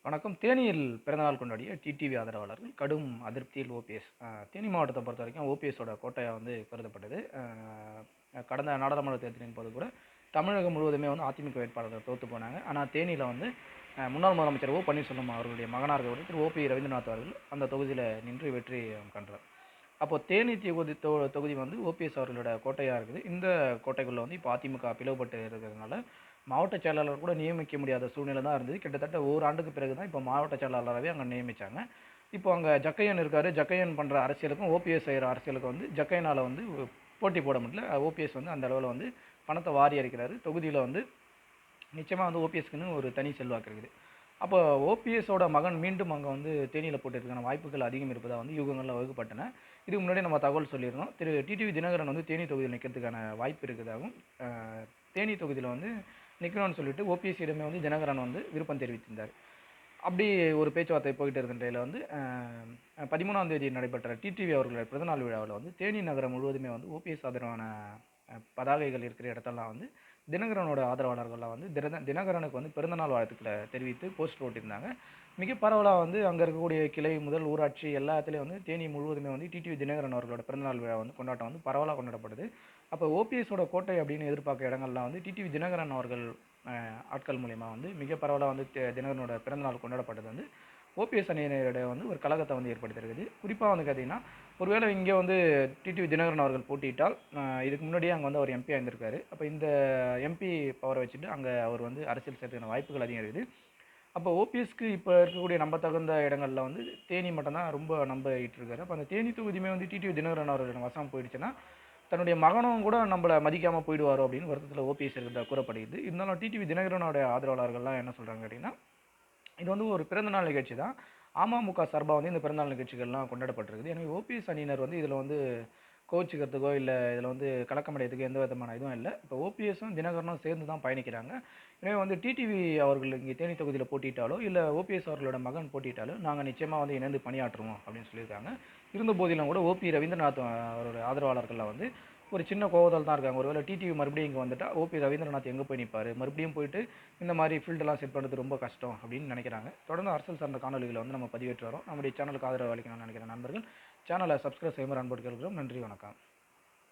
வணக்கம். தேனியில் பிறந்தநாள் கொண்டாடிய டிடிவி ஆதரவாளர்கள் கடும் அதிருப்தியில் ஓபிஎஸ். தேனி மாவட்டத்தை பொறுத்தவரைக்கும் ஓபிஎஸோட கோட்டையா வந்து கருதப்பட்டது. கடந்த நாடாளுமன்ற தேர்தலின் போது கூட தமிழகம் முழுவதுமே வந்து அதிமுக வேட்பாளர்கள் தோத்து போனாங்க. ஆனால் தேனியில் வந்து முன்னாள் முதலமைச்சர் ஓ பன்னீர்செல்வம் அவர்களுடைய மகனாக இருக்கக்கூடிய திரு ஓபி ரவீந்திரநாத் அவர்கள் அந்த தொகுதியில் நின்று வெற்றி கண்டார். அப்போ தேனி தொகுதி வந்து ஓபிஎஸ் அவர்களோட கோட்டையாக இருக்குது. இந்த கோட்டைக்குள்ளே வந்து இப்போ அதிமுக பிளவுபட்டு இருக்கிறதுனால மாவட்ட செயலாளர் கூட நியமிக்க முடியாத சூழ்நிலை தான் இருந்தது. கிட்டத்தட்ட ஓராண்டுக்கு பிறகு தான் இப்போ மாவட்ட செயலாளராகவே அங்கே நியமித்தாங்க. இப்போ அங்கே ஜக்கையன் இருக்கார். ஜக்கையன் பண்ணுற அரசியலுக்கும் ஓபிஎஸ் செய்கிற அரசியலுக்கும் வந்து ஜக்கையனால் வந்து போட்டி போட முடியல. ஓபிஎஸ் வந்து அந்த அளவில் வந்து பணத்தை வாரி அளிக்கிறாரு. தொகுதியில் வந்து நிச்சயமாக வந்து ஓபிஎஸ்க்குன்னு ஒரு தனி செல்வாக்கு இருக்குது. அப்போ ஓபிஎஸோட மகன் மீண்டும் அங்கே வந்து தேனியில் போட்டிருக்கான வாய்ப்புகள் அதிகம் இருப்பதாக வந்து யூகங்களில் வகுப்பட்டன. இதுக்கு முன்னாடி நம்ம தகவல் சொல்லியிருந்தோம். திரு டிடிவி தினகரன் வந்து தேனி தொகுதியில் நிற்கிறதுக்கான வாய்ப்பு இருக்குதாகவும், தேனி தொகுதியில் வந்து நிற்கணும்னு சொல்லிட்டு ஓபிஎஸ்சியிடமே வந்து தினகரன் வந்து விருப்பம் தெரிவித்திருந்தார். அப்படி ஒரு பேச்சுவார்த்தை போயிட்டு இருந்த நிலையில் வந்து 13ஆம் தேதி நடைபெற்ற டிடிவி அவர்களோட பிறந்தநாள் விழாவில் வந்து தேனி நகரம் முழுவதுமே வந்து ஓபிஎஸ் ஆதரவான பதாகைகள் இருக்கிற இடத்தெல்லாம் வந்து தினகரனோட ஆதரவாளர்கள்லாம் வந்து தினகரனுக்கு வந்து பிறந்தநாள் வாழ்த்துக்களை தெரிவித்து போஸ்டர் ஓட்டியிருந்தாங்க. மிக பரவலாக வந்து அங்கே இருக்கக்கூடிய கிளை முதல் ஊராட்சி எல்லாத்துலேயும் வந்து தேனி முழுவதுமே வந்து டிடிவி தினகரன் அவர்களோட பிறந்தநாள் விழா வந்து கொண்டாட்டம் வந்து பரவலாக கொண்டாடப்படுது. அப்போ ஓபிஎஸோட கோட்டை அப்படின்னு எதிர்பார்க்க இடங்கள்லாம் வந்து டிடிவி தினகரன் அவர்கள் ஆட்கள் மூலயமா வந்து மிக பரவலாக வந்து தினகரனோட பிறந்தநாள் கொண்டாடப்பட்டது வந்து ஓபிஎஸ் அணியினரிடையே வந்து ஒரு கழகத்தை வந்து ஏற்படுத்தியிருக்குது. குறிப்பாக வந்து பார்த்தீங்கன்னா, ஒருவேளை இங்கே வந்து டிடிவி தினகரன் அவர்கள் போட்டியிட்டால் இதுக்கு முன்னாடியே அங்கே வந்து அவர் எம்பியாக இருந்திருக்காரு. அப்போ இந்த எம்பி பவரை வச்சுட்டு அங்கே அவர் வந்து அரசியல் செய்யறதுக்கான வாய்ப்புகள் அதிகம் இருக்குது. அப்போ ஓபிஎஸ்க்கு இப்போ இருக்கக்கூடிய நம்பத்தகுந்த இடங்களில் வந்து தேனி மட்டும்தான் ரொம்ப நம்பிட்டு இருக்காரு. அப்போ அந்த தேனி தொகுதியுமே வந்து டிடிவி தினகரன் அவர்கள் வசம் போயிடுச்சுன்னா தன்னுடைய மகனும் கூட நம்மளை மதிக்காமல் போயிடுவாரோ அப்படின்னு வருத்தத்தில் ஓபிஎஸ் இருக்கிறதா கூறப்படுகிறது. இருந்தாலும் டிடிவி தினகரனோட ஆதரவாளர்கள்லாம் என்ன சொல்கிறாங்க அப்படின்னா, இது வந்து ஒரு பிறந்தநாள் நிகழ்ச்சி தான். அமமுக சார்பாக வந்து இந்த பிறந்தநாள் நிகழ்ச்சிகள்லாம் கொண்டாடப்பட்டிருக்குது. எனவே ஓபிஎஸ் அணியினர் வந்து இதில் வந்து கோவிச்சுக்கிறதுக்கோ இல்லை இதில் வந்து கலக்கமடையதுக்கு எந்த விதமான இதுவும் இல்லை. இப்போ ஓபிஎஸும் தினகரனும் சேர்ந்து தான் பயணிக்கிறாங்க. எனவே வந்து டிடிவி அவர்கள் இங்கே தேனி தொகுதியில் போட்டியிட்டாலோ இல்லை ஓபிஎஸ் அவர்களோட மகன் போட்டியிட்டாலோ நாங்கள் நிச்சயமாக வந்து இணைந்து பணியாற்றுவோம் அப்படின்னு சொல்லியிருக்காங்க. இருந்த போதிலும் கூட ஓபி ரவீந்திரநாத் அவரோட ஆதரவாளர்களில் வந்து ஒரு சின்ன கோவத்தில் தான் இருக்காங்க. ஒருவேளை டிடிவி மறுபடியும் இங்கே வந்துட்டால் ஓபி ரவீந்திரநாத் எங்கே போய் நிற்பார், மறுபடியும் போயிட்டு இந்த மாதிரி ஃபீல்டெல்லாம் செட் பண்ணுறது ரொம்ப கஷ்டம் அப்படின்னு நினைக்கிறாங்க. தொடர்ந்து அரசியல் சார்ந்த காணொலிகளை வந்து நம்ம பதிவேற்று வரோம். நம்முடைய சேனலுக்கு ஆதரவு அளிக்கணும்னு நினைக்கிற நண்பர்கள் சேனலை சப்ஸ்கிரைப் செய்யுமாறு அன்போடு கேட்கிறோம். நன்றி, வணக்கம்.